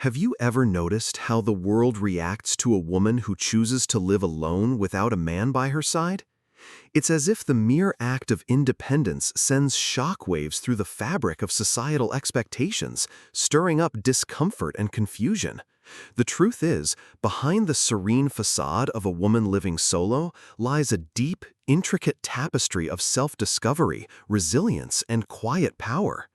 Have you ever noticed how the world reacts to a woman who chooses to live alone without a man by her side? It's as if the mere act of independence sends shockwaves through the fabric of societal expectations, stirring up discomfort and confusion. The truth is, behind the serene facade of a woman living solo lies a deep, intricate tapestry of self-discovery, resilience, and quiet power.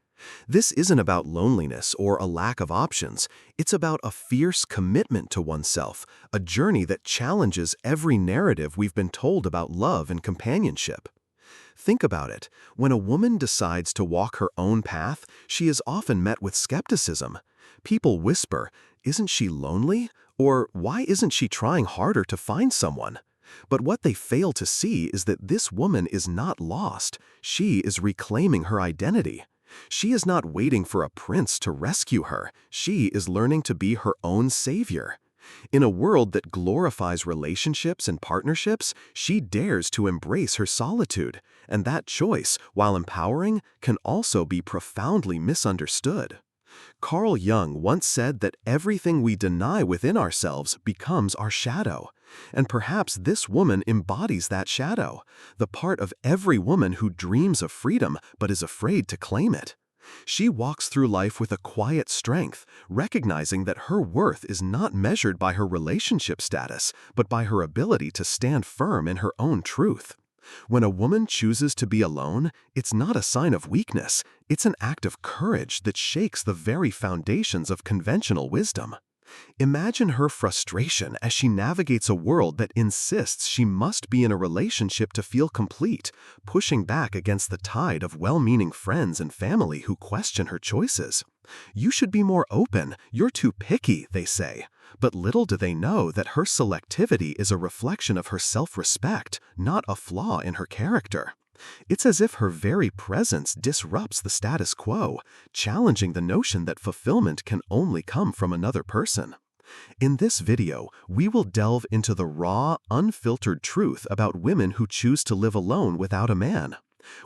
This isn't about loneliness or a lack of options. It's about a fierce commitment to oneself, a journey that challenges every narrative we've been told about love and companionship. Think about it. When a woman decides to walk her own path, she is often met with skepticism. People whisper, "Isn't she lonely?" Or "Why isn't she trying harder to find someone?" But what they fail to see is that this woman is not lost. She is reclaiming her identity. She is not waiting for a prince to rescue her. She is learning to be her own savior. In a world that glorifies relationships and partnerships, she dares to embrace her solitude. And that choice, while empowering, can also be profoundly misunderstood. Carl Jung once said that everything we deny within ourselves becomes our shadow. And perhaps this woman embodies that shadow, the part of every woman who dreams of freedom but is afraid to claim it. She walks through life with a quiet strength, recognizing that her worth is not measured by her relationship status, but by her ability to stand firm in her own truth. When a woman chooses to be alone, it's not a sign of weakness, it's an act of courage that shakes the very foundations of conventional wisdom. Imagine her frustration as she navigates a world that insists she must be in a relationship to feel complete, pushing back against the tide of well-meaning friends and family who question her choices. "You should be more open, you're too picky," they say. But little do they know that her selectivity is a reflection of her self-respect, not a flaw in her character. It's as if her very presence disrupts the status quo, challenging the notion that fulfillment can only come from another person. In this video, we will delve into the raw, unfiltered truth about women who choose to live alone without a man.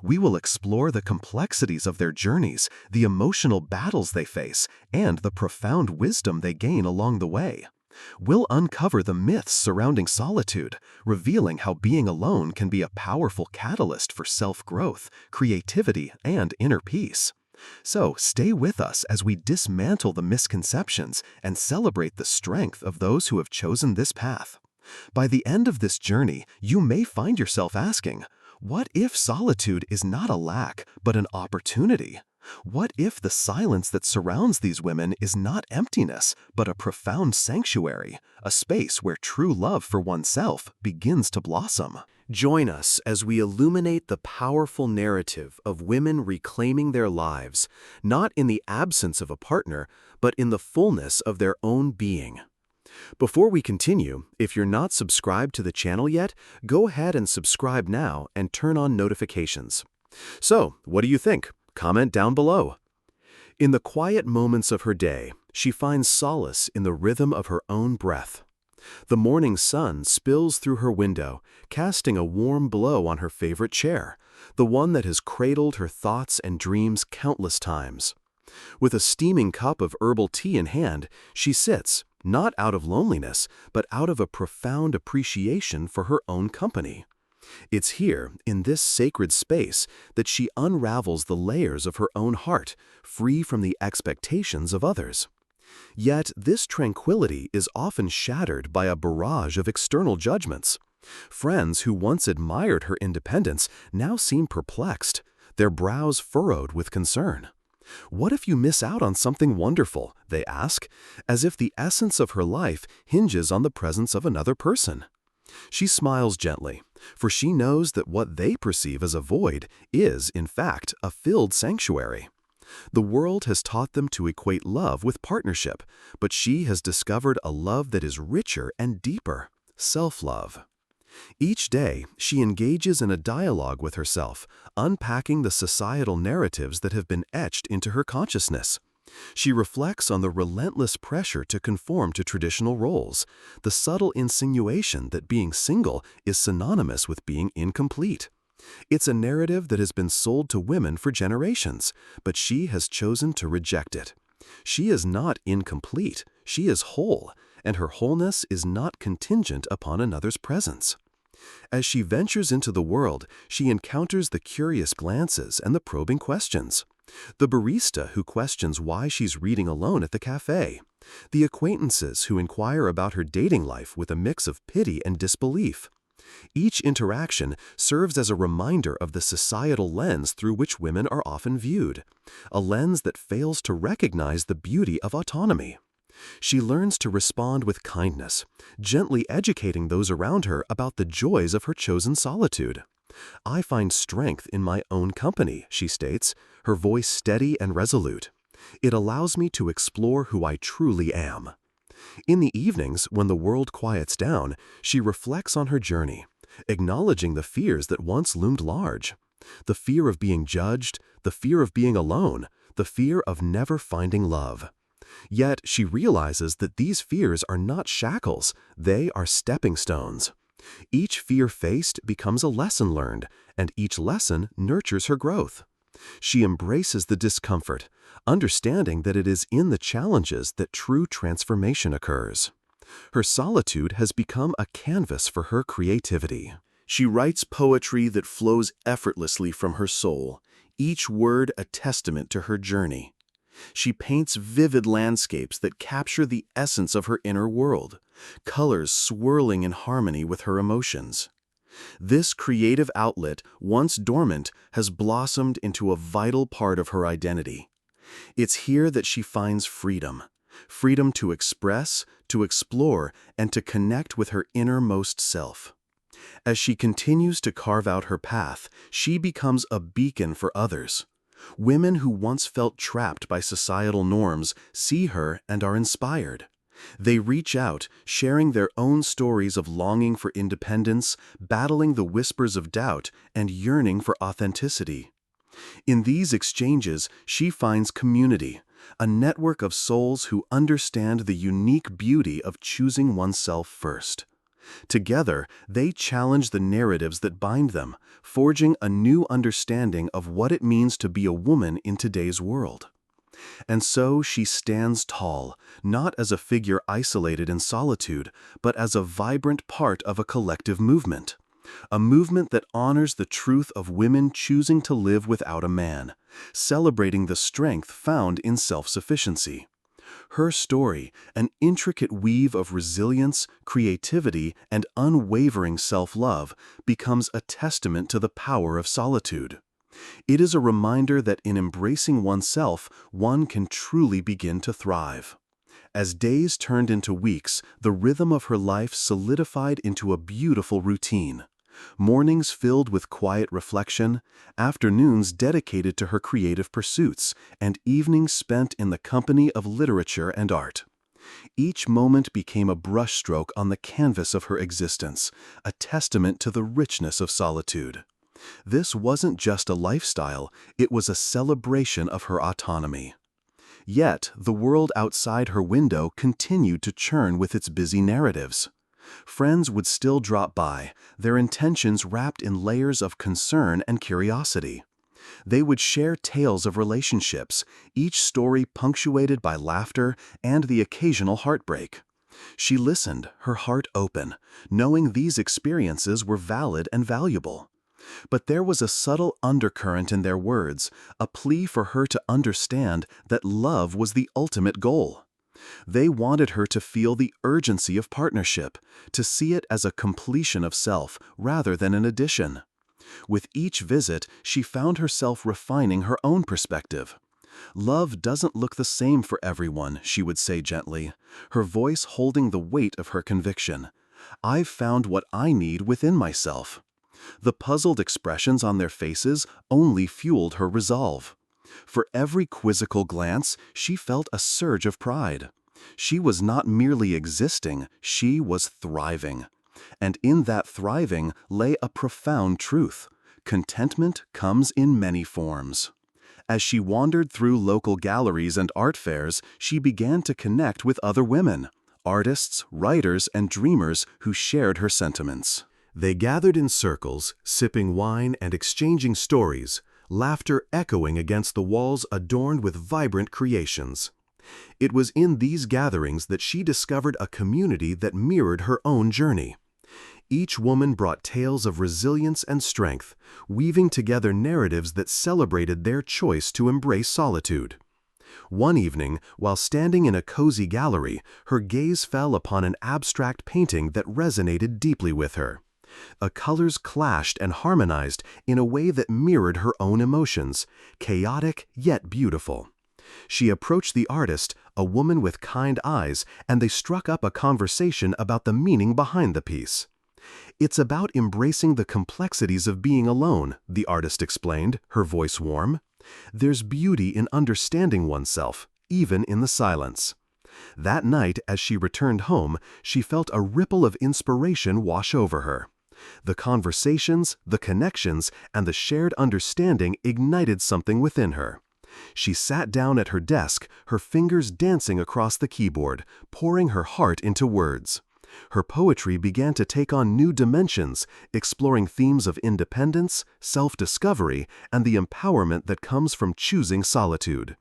We will explore the complexities of their journeys, the emotional battles they face, and the profound wisdom they gain along the way. We'll uncover the myths surrounding solitude, revealing how being alone can be a powerful catalyst for self-growth, creativity, and inner peace. So stay with us as we dismantle the misconceptions and celebrate the strength of those who have chosen this path. By the end of this journey, you may find yourself asking, what if solitude is not a lack, but an opportunity? What if the silence that surrounds these women is not emptiness, but a profound sanctuary, a space where true love for oneself begins to blossom? Join us as we illuminate the powerful narrative of women reclaiming their lives, not in the absence of a partner, but in the fullness of their own being. Before we continue, if you're not subscribed to the channel yet, go ahead and subscribe now and turn on notifications. So, what do you think? Comment down below. In the quiet moments of her day, she finds solace in the rhythm of her own breath. The morning sun spills through her window, casting a warm glow on her favorite chair, the one that has cradled her thoughts and dreams countless times. With a steaming cup of herbal tea in hand, she sits, not out of loneliness, but out of a profound appreciation for her own company. It's here, in this sacred space, that she unravels the layers of her own heart, free from the expectations of others. Yet this tranquility is often shattered by a barrage of external judgments. Friends who once admired her independence now seem perplexed, their brows furrowed with concern. "What if you miss out on something wonderful?" they ask, as if the essence of her life hinges on the presence of another person. She smiles gently, for she knows that what they perceive as a void is, in fact, a filled sanctuary. The world has taught them to equate love with partnership, but she has discovered a love that is richer and deeper, self-love. Each day, she engages in a dialogue with herself, unpacking the societal narratives that have been etched into her consciousness. She reflects on the relentless pressure to conform to traditional roles, the subtle insinuation that being single is synonymous with being incomplete. It's a narrative that has been sold to women for generations, but she has chosen to reject it. She is not incomplete, she is whole, and her wholeness is not contingent upon another's presence. As she ventures into the world, she encounters the curious glances and the probing questions. The barista who questions why she's reading alone at the cafe. The acquaintances who inquire about her dating life with a mix of pity and disbelief. Each interaction serves as a reminder of the societal lens through which women are often viewed, a lens that fails to recognize the beauty of autonomy. She learns to respond with kindness, gently educating those around her about the joys of her chosen solitude. "I find strength in my own company," she states, her voice steady and resolute. "It allows me to explore who I truly am." In the evenings, when the world quiets down, she reflects on her journey, acknowledging the fears that once loomed large. The fear of being judged, the fear of being alone, the fear of never finding love. Yet she realizes that these fears are not shackles, they are stepping stones. Each fear faced becomes a lesson learned, and each lesson nurtures her growth. She embraces the discomfort, understanding that it is in the challenges that true transformation occurs. Her solitude has become a canvas for her creativity. She writes poetry that flows effortlessly from her soul, each word a testament to her journey. She paints vivid landscapes that capture the essence of her inner world, colors swirling in harmony with her emotions. This creative outlet, once dormant, has blossomed into a vital part of her identity. It's here that she finds freedom. Freedom to express, to explore, and to connect with her innermost self. As she continues to carve out her path, she becomes a beacon for others. Women who once felt trapped by societal norms see her and are inspired. They reach out, sharing their own stories of longing for independence, battling the whispers of doubt, and yearning for authenticity. In these exchanges, she finds community, a network of souls who understand the unique beauty of choosing oneself first. Together, they challenge the narratives that bind them, forging a new understanding of what it means to be a woman in today's world. And so she stands tall, not as a figure isolated in solitude, but as a vibrant part of a collective movement. A movement that honors the truth of women choosing to live without a man, celebrating the strength found in self-sufficiency. Her story, an intricate weave of resilience, creativity, and unwavering self-love, becomes a testament to the power of solitude. It is a reminder that in embracing oneself, one can truly begin to thrive. As days turned into weeks, the rhythm of her life solidified into a beautiful routine. Mornings filled with quiet reflection, afternoons dedicated to her creative pursuits, and evenings spent in the company of literature and art. Each moment became a brushstroke on the canvas of her existence, a testament to the richness of solitude. This wasn't just a lifestyle, it was a celebration of her autonomy. Yet, the world outside her window continued to churn with its busy narratives. Friends would still drop by, their intentions wrapped in layers of concern and curiosity. They would share tales of relationships, each story punctuated by laughter and the occasional heartbreak. She listened, her heart open, knowing these experiences were valid and valuable. But there was a subtle undercurrent in their words, a plea for her to understand that love was the ultimate goal. They wanted her to feel the urgency of partnership, to see it as a completion of self rather than an addition. With each visit, she found herself refining her own perspective. "Love doesn't look the same for everyone," she would say gently, her voice holding the weight of her conviction. "I've found what I need within myself." The puzzled expressions on their faces only fueled her resolve. For every quizzical glance, she felt a surge of pride. She was not merely existing, she was thriving. And in that thriving lay a profound truth. Contentment comes in many forms. As she wandered through local galleries and art fairs, she began to connect with other women, artists, writers, and dreamers who shared her sentiments. They gathered in circles, sipping wine and exchanging stories, laughter echoing against the walls adorned with vibrant creations. It was in these gatherings that she discovered a community that mirrored her own journey. Each woman brought tales of resilience and strength, weaving together narratives that celebrated their choice to embrace solitude. One evening, while standing in a cozy gallery, her gaze fell upon an abstract painting that resonated deeply with her. The colors clashed and harmonized in a way that mirrored her own emotions, chaotic yet beautiful. She approached the artist, a woman with kind eyes, and they struck up a conversation about the meaning behind the piece. "It's about embracing the complexities of being alone," the artist explained, her voice warm. "There's beauty in understanding oneself, even in the silence." That night, as she returned home, she felt a ripple of inspiration wash over her. The conversations, the connections, and the shared understanding ignited something within her. She sat down at her desk, her fingers dancing across the keyboard, pouring her heart into words. Her poetry began to take on new dimensions, exploring themes of independence, self-discovery, and the empowerment that comes from choosing solitude.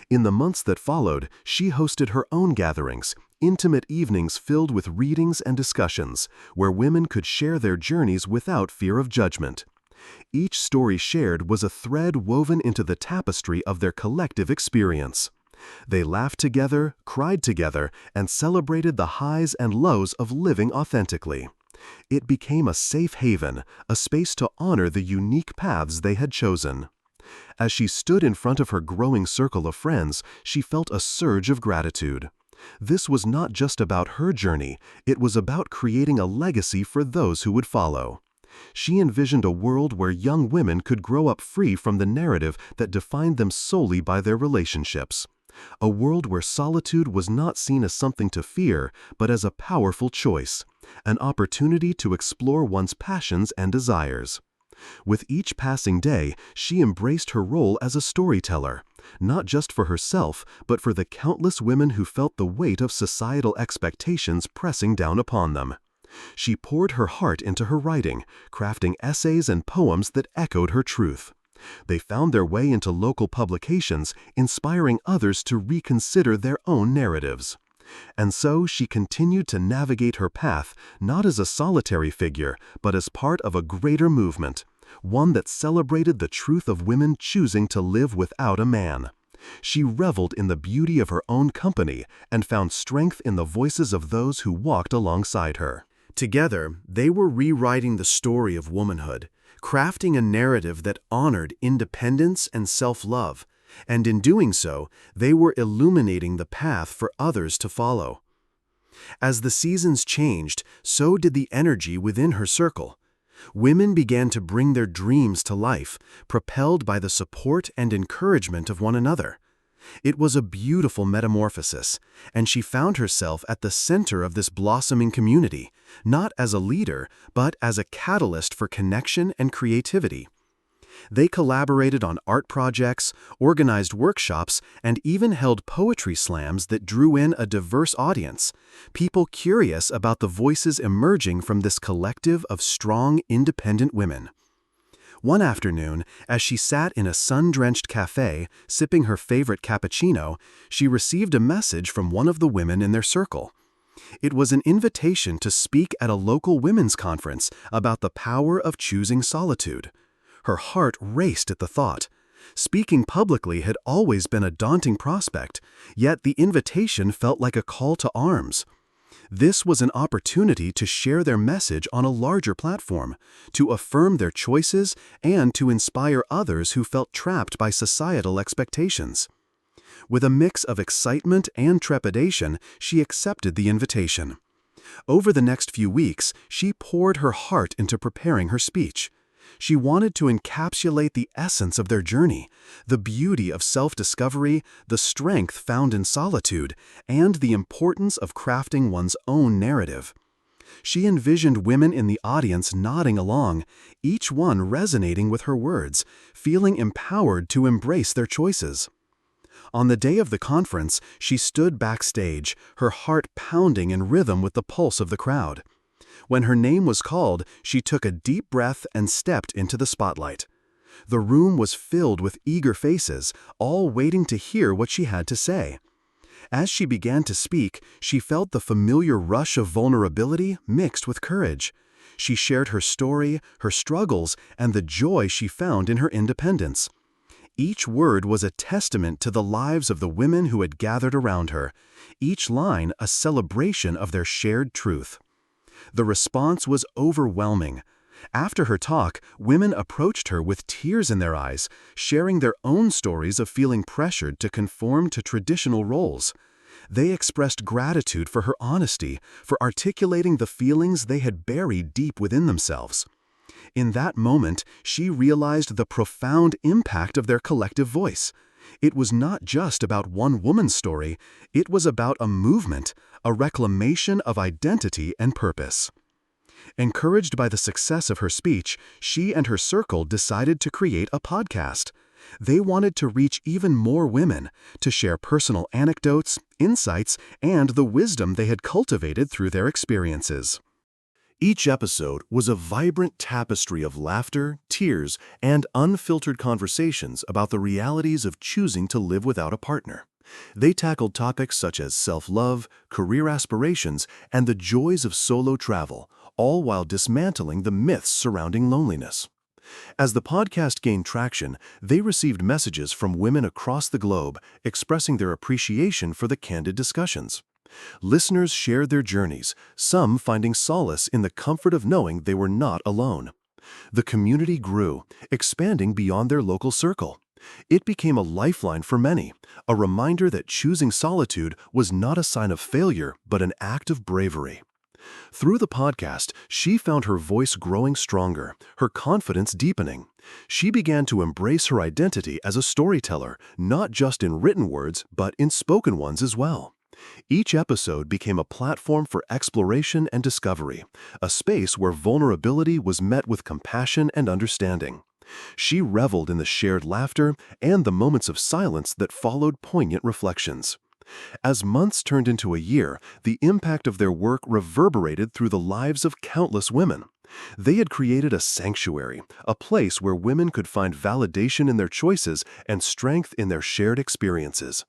In the months that followed, she hosted her own gatherings, intimate evenings filled with readings and discussions, where women could share their journeys without fear of judgment. Each story shared was a thread woven into the tapestry of their collective experience. They laughed together, cried together, and celebrated the highs and lows of living authentically. It became a safe haven, a space to honor the unique paths they had chosen. As she stood in front of her growing circle of friends, she felt a surge of gratitude. This was not just about her journey, it was about creating a legacy for those who would follow. She envisioned a world where young women could grow up free from the narrative that defined them solely by their relationships. A world where solitude was not seen as something to fear, but as a powerful choice, an opportunity to explore one's passions and desires. With each passing day, she embraced her role as a storyteller, not just for herself, but for the countless women who felt the weight of societal expectations pressing down upon them. She poured her heart into her writing, crafting essays and poems that echoed her truth. They found their way into local publications, inspiring others to reconsider their own narratives. And so she continued to navigate her path, not as a solitary figure, but as part of a greater movement, one that celebrated the truth of women choosing to live without a man. She reveled in the beauty of her own company and found strength in the voices of those who walked alongside her. Together, they were rewriting the story of womanhood, crafting a narrative that honored independence and self-love, and in doing so, they were illuminating the path for others to follow. As the seasons changed, so did the energy within her circle. Women began to bring their dreams to life, propelled by the support and encouragement of one another. It was a beautiful metamorphosis, and she found herself at the center of this blossoming community, not as a leader, but as a catalyst for connection and creativity. They collaborated on art projects, organized workshops, and even held poetry slams that drew in a diverse audience, people curious about the voices emerging from this collective of strong, independent women. One afternoon, as she sat in a sun-drenched cafe, sipping her favorite cappuccino, she received a message from one of the women in their circle. It was an invitation to speak at a local women's conference about the power of choosing solitude. Her heart raced at the thought. Speaking publicly had always been a daunting prospect, yet the invitation felt like a call to arms. This was an opportunity to share their message on a larger platform, to affirm their choices, and to inspire others who felt trapped by societal expectations. With a mix of excitement and trepidation, she accepted the invitation. Over the next few weeks, she poured her heart into preparing her speech. She wanted to encapsulate the essence of their journey, the beauty of self-discovery, the strength found in solitude, and the importance of crafting one's own narrative. She envisioned women in the audience nodding along, each one resonating with her words, feeling empowered to embrace their choices. On the day of the conference, she stood backstage, her heart pounding in rhythm with the pulse of the crowd. When her name was called, she took a deep breath and stepped into the spotlight. The room was filled with eager faces, all waiting to hear what she had to say. As she began to speak, she felt the familiar rush of vulnerability mixed with courage. She shared her story, her struggles, and the joy she found in her independence. Each word was a testament to the lives of the women who had gathered around her, each line a celebration of their shared truth. The response was overwhelming. After her talk, women approached her with tears in their eyes, sharing their own stories of feeling pressured to conform to traditional roles. They expressed gratitude for her honesty, for articulating the feelings they had buried deep within themselves. In that moment, she realized the profound impact of their collective voice. It was not just about one woman's story, it was about a movement, a reclamation of identity and purpose. Encouraged by the success of her speech, she and her circle decided to create a podcast. They wanted to reach even more women, to share personal anecdotes, insights, and the wisdom they had cultivated through their experiences. Each episode was a vibrant tapestry of laughter, tears, and unfiltered conversations about the realities of choosing to live without a partner. They tackled topics such as self-love, career aspirations, and the joys of solo travel, all while dismantling the myths surrounding loneliness. As the podcast gained traction, they received messages from women across the globe expressing their appreciation for the candid discussions. Listeners shared their journeys, some finding solace in the comfort of knowing they were not alone. The community grew, expanding beyond their local circle. It became a lifeline for many, a reminder that choosing solitude was not a sign of failure, but an act of bravery. Through the podcast, she found her voice growing stronger, her confidence deepening. She began to embrace her identity as a storyteller, not just in written words, but in spoken ones as well. Each episode became a platform for exploration and discovery, a space where vulnerability was met with compassion and understanding. She reveled in the shared laughter and the moments of silence that followed poignant reflections. As months turned into a year, the impact of their work reverberated through the lives of countless women. They had created a sanctuary, a place where women could find validation in their choices and strength in their shared experiences.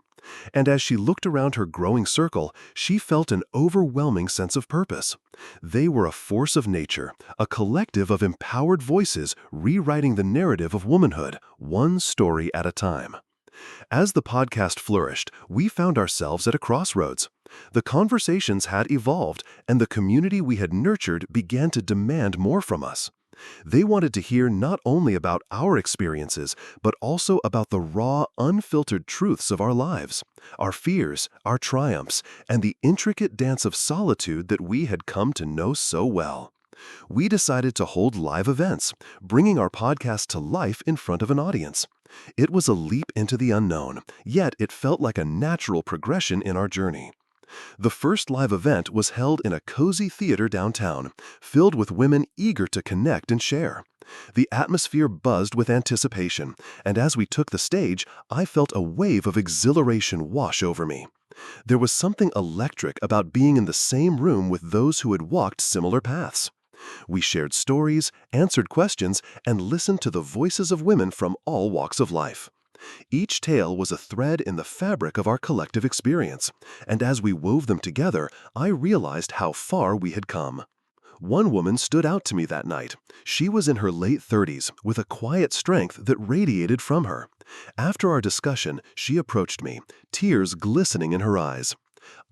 And as she looked around her growing circle, she felt an overwhelming sense of purpose. They were a force of nature, a collective of empowered voices rewriting the narrative of womanhood, one story at a time. As the podcast flourished, we found ourselves at a crossroads. The conversations had evolved, and the community we had nurtured began to demand more from us. They wanted to hear not only about our experiences, but also about the raw, unfiltered truths of our lives, our fears, our triumphs, and the intricate dance of solitude that we had come to know so well. We decided to hold live events, bringing our podcast to life in front of an audience. It was a leap into the unknown, yet it felt like a natural progression in our journey. The first live event was held in a cozy theater downtown, filled with women eager to connect and share. The atmosphere buzzed with anticipation, and as we took the stage, I felt a wave of exhilaration wash over me. There was something electric about being in the same room with those who had walked similar paths. We shared stories, answered questions, and listened to the voices of women from all walks of life. Each tale was a thread in the fabric of our collective experience, and as we wove them together, I realized how far we had come. One woman stood out to me that night. She was in her late 30s, with a quiet strength that radiated from her. After our discussion, she approached me, tears glistening in her eyes.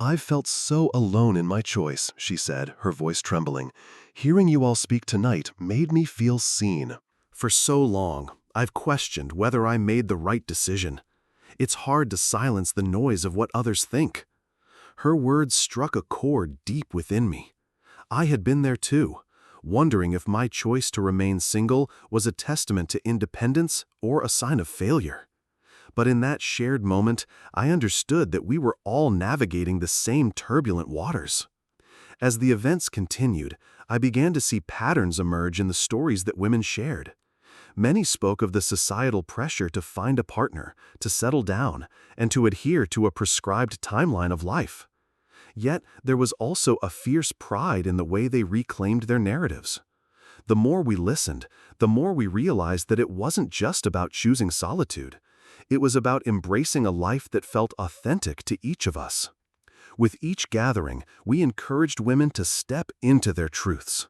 "I've felt so alone in my choice," she said, her voice trembling. "Hearing you all speak tonight made me feel seen. For so long, I've questioned whether I made the right decision. It's hard to silence the noise of what others think." Her words struck a chord deep within me. I had been there too, wondering if my choice to remain single was a testament to independence or a sign of failure. But in that shared moment, I understood that we were all navigating the same turbulent waters. As the events continued, I began to see patterns emerge in the stories that women shared. Many spoke of the societal pressure to find a partner, to settle down, and to adhere to a prescribed timeline of life. Yet there was also a fierce pride in the way they reclaimed their narratives. The more we listened, the more we realized that it wasn't just about choosing solitude. It was about embracing a life that felt authentic to each of us. With each gathering, we encouraged women to step into their truths.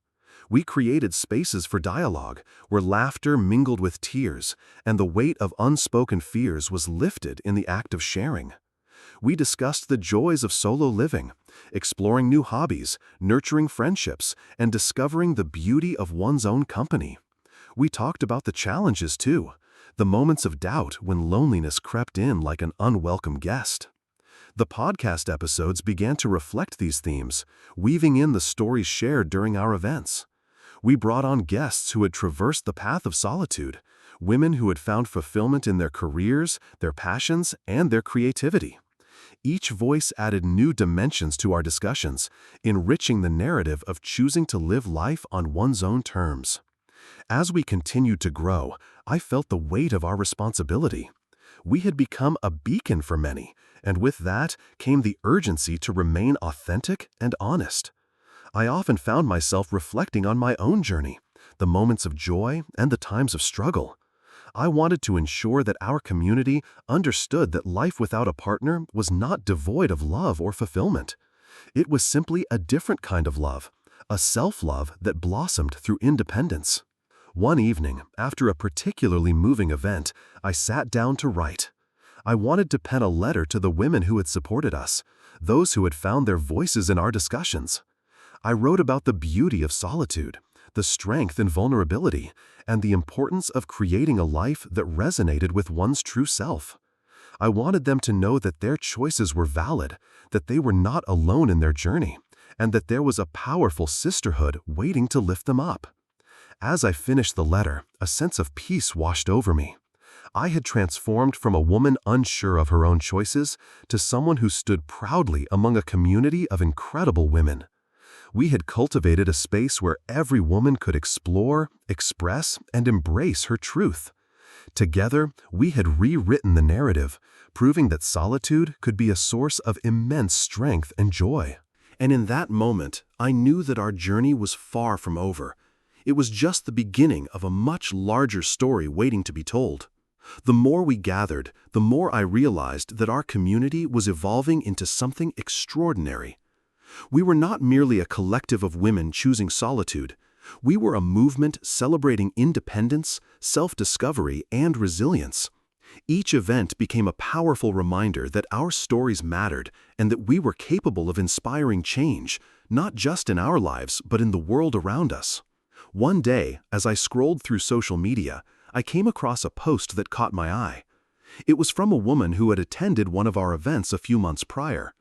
We created spaces for dialogue, where laughter mingled with tears, and the weight of unspoken fears was lifted in the act of sharing. We discussed the joys of solo living, exploring new hobbies, nurturing friendships, and discovering the beauty of one's own company. We talked about the challenges too, the moments of doubt when loneliness crept in like an unwelcome guest. The podcast episodes began to reflect these themes, weaving in the stories shared during our events. We brought on guests who had traversed the path of solitude, women who had found fulfillment in their careers, their passions, and their creativity. Each voice added new dimensions to our discussions, enriching the narrative of choosing to live life on one's own terms. As we continued to grow, I felt the weight of our responsibility. We had become a beacon for many, and with that came the urgency to remain authentic and honest. I often found myself reflecting on my own journey, the moments of joy and the times of struggle. I wanted to ensure that our community understood that life without a partner was not devoid of love or fulfillment. It was simply a different kind of love, a self-love that blossomed through independence. One evening, after a particularly moving event, I sat down to write. I wanted to pen a letter to the women who had supported us, those who had found their voices in our discussions. I wrote about the beauty of solitude, the strength in vulnerability, and the importance of creating a life that resonated with one's true self. I wanted them to know that their choices were valid, that they were not alone in their journey, and that there was a powerful sisterhood waiting to lift them up. As I finished the letter, a sense of peace washed over me. I had transformed from a woman unsure of her own choices to someone who stood proudly among a community of incredible women. We had cultivated a space where every woman could explore, express, and embrace her truth. Together, we had rewritten the narrative, proving that solitude could be a source of immense strength and joy. And in that moment, I knew that our journey was far from over. It was just the beginning of a much larger story waiting to be told. The more we gathered, the more I realized that our community was evolving into something extraordinary. We were not merely a collective of women choosing solitude. We were a movement celebrating independence, self-discovery, and resilience. Each event became a powerful reminder that our stories mattered and that we were capable of inspiring change, not just in our lives, but in the world around us. One day, as I scrolled through social media, I came across a post that caught my eye. It was from a woman who had attended one of our events a few months prior.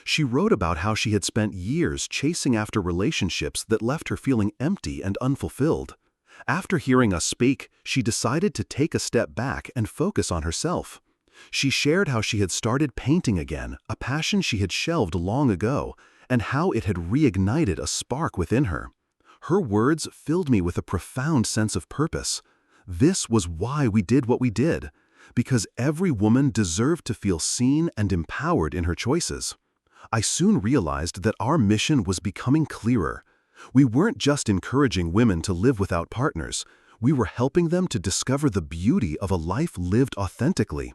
She wrote about how she had spent years chasing after relationships that left her feeling empty and unfulfilled. After hearing us speak, she decided to take a step back and focus on herself. She shared how she had started painting again, a passion she had shelved long ago, and how it had reignited a spark within her. Her words filled me with a profound sense of purpose. This was why we did what we did, because every woman deserved to feel seen and empowered in her choices. I soon realized that our mission was becoming clearer. We weren't just encouraging women to live without partners. We were helping them to discover the beauty of a life lived authentically.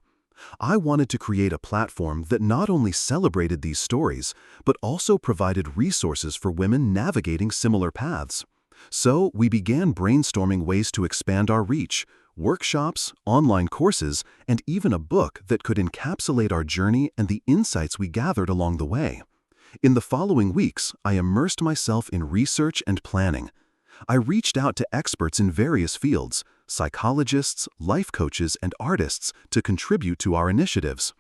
I wanted to create a platform that not only celebrated these stories, but also provided resources for women navigating similar paths. So we began brainstorming ways to expand our reach, workshops, online courses, and even a book that could encapsulate our journey and the insights we gathered along the way. In the following weeks, I immersed myself in research and planning. I reached out to experts in various fields, psychologists, life coaches, and artists to contribute to our initiatives.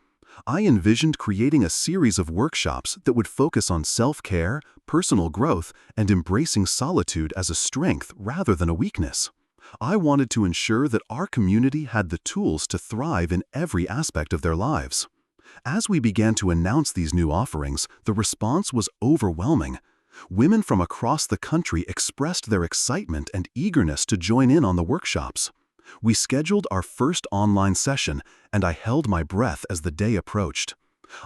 I envisioned creating a series of workshops that would focus on self-care, personal growth, and embracing solitude as a strength rather than a weakness. I wanted to ensure that our community had the tools to thrive in every aspect of their lives. As we began to announce these new offerings, the response was overwhelming. Women from across the country expressed their excitement and eagerness to join in on the workshops. We scheduled our first online session, and I held my breath as the day approached.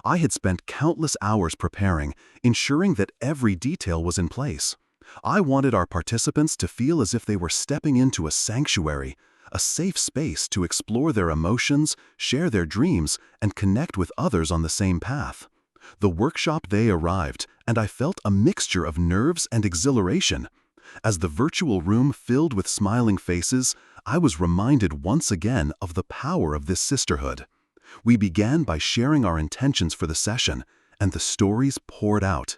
I had spent countless hours preparing, ensuring that every detail was in place. I wanted our participants to feel as if they were stepping into a sanctuary, a safe space to explore their emotions, share their dreams, and connect with others on the same path. The workshop day arrived, and I felt a mixture of nerves and exhilaration. As the virtual room filled with smiling faces, I was reminded once again of the power of this sisterhood. We began by sharing our intentions for the session, and the stories poured out.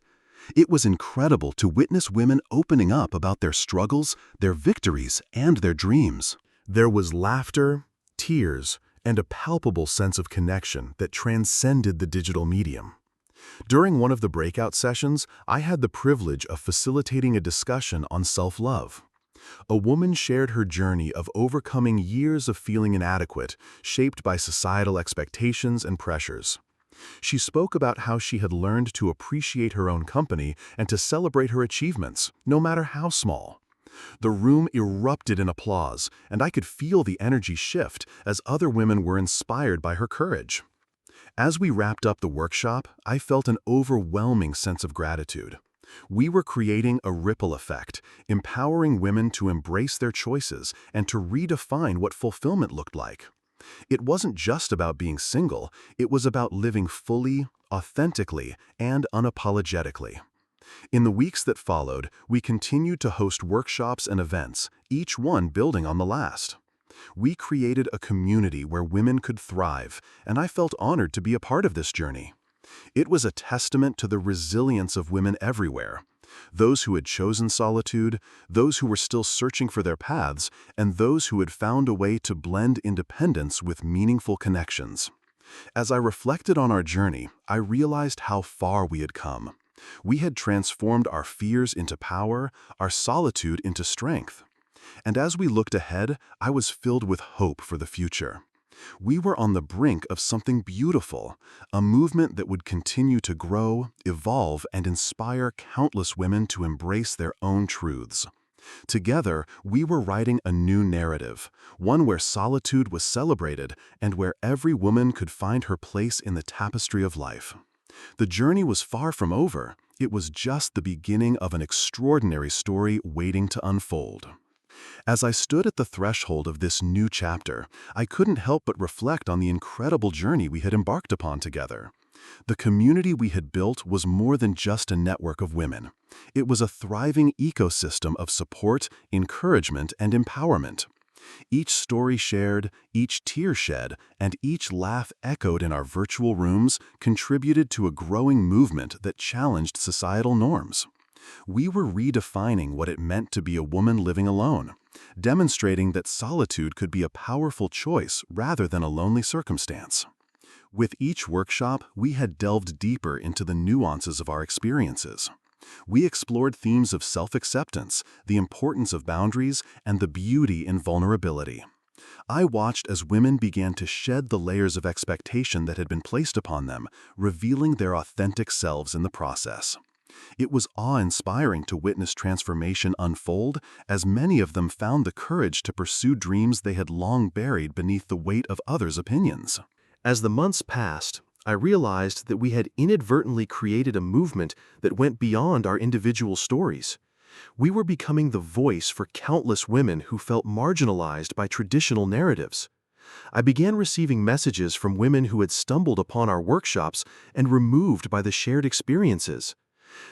It was incredible to witness women opening up about their struggles, their victories, and their dreams. There was laughter, tears, and a palpable sense of connection that transcended the digital medium. During one of the breakout sessions, I had the privilege of facilitating a discussion on self-love. A woman shared her journey of overcoming years of feeling inadequate, shaped by societal expectations and pressures. She spoke about how she had learned to appreciate her own company and to celebrate her achievements, no matter how small. The room erupted in applause, and I could feel the energy shift as other women were inspired by her courage. As we wrapped up the workshop, I felt an overwhelming sense of gratitude. We were creating a ripple effect, empowering women to embrace their choices and to redefine what fulfillment looked like. It wasn't just about being single, it was about living fully, authentically, and unapologetically. In the weeks that followed, we continued to host workshops and events, each one building on the last. We created a community where women could thrive, and I felt honored to be a part of this journey. It was a testament to the resilience of women everywhere. Those who had chosen solitude, those who were still searching for their paths, and those who had found a way to blend independence with meaningful connections. As I reflected on our journey, I realized how far we had come. We had transformed our fears into power, our solitude into strength. And as we looked ahead, I was filled with hope for the future. We were on the brink of something beautiful, a movement that would continue to grow, evolve, and inspire countless women to embrace their own truths. Together, we were writing a new narrative, one where solitude was celebrated and where every woman could find her place in the tapestry of life. The journey was far from over. It was just the beginning of an extraordinary story waiting to unfold. As I stood at the threshold of this new chapter, I couldn't help but reflect on the incredible journey we had embarked upon together. The community we had built was more than just a network of women. It was a thriving ecosystem of support, encouragement, and empowerment. Each story shared, each tear shed, and each laugh echoed in our virtual rooms contributed to a growing movement that challenged societal norms. We were redefining what it meant to be a woman living alone, demonstrating that solitude could be a powerful choice rather than a lonely circumstance. With each workshop, we had delved deeper into the nuances of our experiences. We explored themes of self-acceptance, the importance of boundaries, and the beauty in vulnerability. I watched as women began to shed the layers of expectation that had been placed upon them, revealing their authentic selves in the process. It was awe-inspiring to witness transformation unfold, as many of them found the courage to pursue dreams they had long buried beneath the weight of others' opinions. As the months passed, I realized that we had inadvertently created a movement that went beyond our individual stories. We were becoming the voice for countless women who felt marginalized by traditional narratives. I began receiving messages from women who had stumbled upon our workshops and were moved by the shared experiences.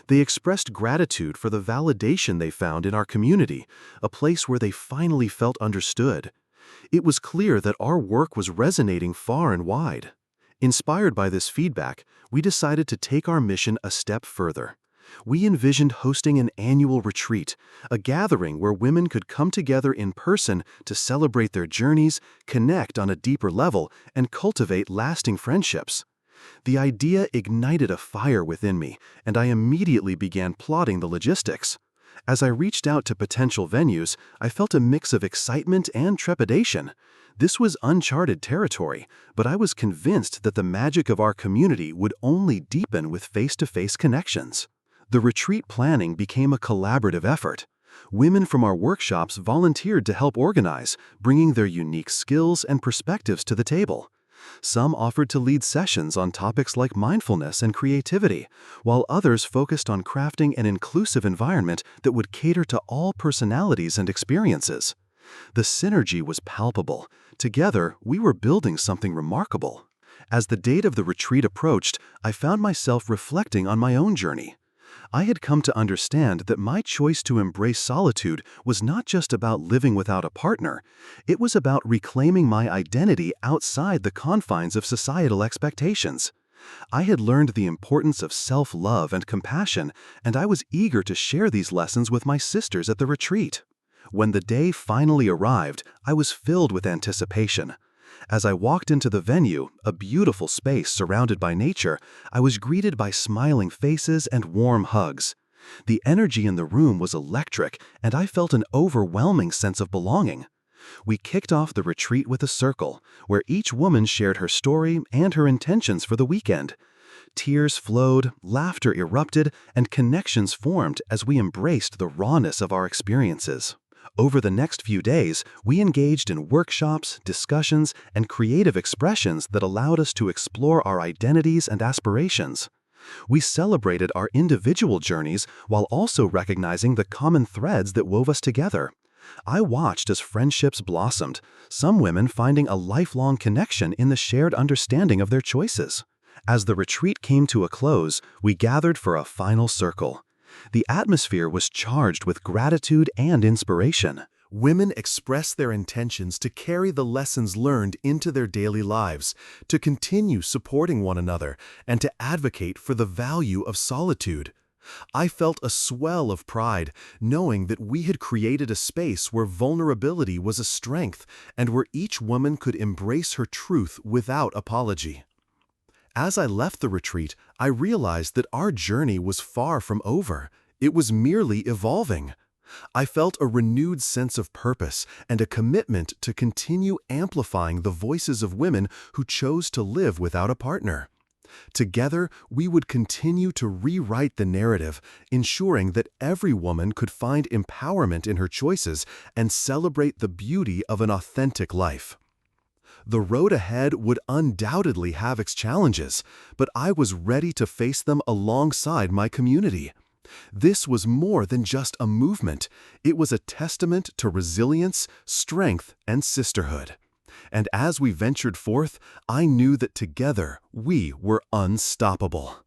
They expressed gratitude for the validation they found in our community, a place where they finally felt understood. It was clear that our work was resonating far and wide. Inspired by this feedback, we decided to take our mission a step further. We envisioned hosting an annual retreat, a gathering where women could come together in person to celebrate their journeys, connect on a deeper level, and cultivate lasting friendships. The idea ignited a fire within me, and I immediately began plotting the logistics. As I reached out to potential venues, I felt a mix of excitement and trepidation. This was uncharted territory, but I was convinced that the magic of our community would only deepen with face-to-face connections. The retreat planning became a collaborative effort. Women from our workshops volunteered to help organize, bringing their unique skills and perspectives to the table. Some offered to lead sessions on topics like mindfulness and creativity, while others focused on crafting an inclusive environment that would cater to all personalities and experiences. The synergy was palpable. Together, we were building something remarkable. As the date of the retreat approached, I found myself reflecting on my own journey. I had come to understand that my choice to embrace solitude was not just about living without a partner, it was about reclaiming my identity outside the confines of societal expectations. I had learned the importance of self-love and compassion, and I was eager to share these lessons with my sisters at the retreat. When the day finally arrived, I was filled with anticipation. As I walked into the venue, a beautiful space surrounded by nature, I was greeted by smiling faces and warm hugs. The energy in the room was electric, and I felt an overwhelming sense of belonging. We kicked off the retreat with a circle, where each woman shared her story and her intentions for the weekend. Tears flowed, laughter erupted, and connections formed as we embraced the rawness of our experiences. Over the next few days, we engaged in workshops, discussions, and creative expressions that allowed us to explore our identities and aspirations. We celebrated our individual journeys while also recognizing the common threads that wove us together. I watched as friendships blossomed, some women finding a lifelong connection in the shared understanding of their choices. As the retreat came to a close, we gathered for a final circle. The atmosphere was charged with gratitude and inspiration. Women express their intentions to carry the lessons learned into their daily lives, to continue supporting one another, and to advocate for the value of solitude. I felt a swell of pride, knowing that we had created a space where vulnerability was a strength and where each woman could embrace her truth without apology. As I left the retreat, I realized that our journey was far from over. It was merely evolving. I felt a renewed sense of purpose and a commitment to continue amplifying the voices of women who chose to live without a partner. Together, we would continue to rewrite the narrative, ensuring that every woman could find empowerment in her choices and celebrate the beauty of an authentic life. The road ahead would undoubtedly have its challenges, but I was ready to face them alongside my community. This was more than just a movement. It was a testament to resilience, strength, and sisterhood. And as we ventured forth, I knew that together we were unstoppable.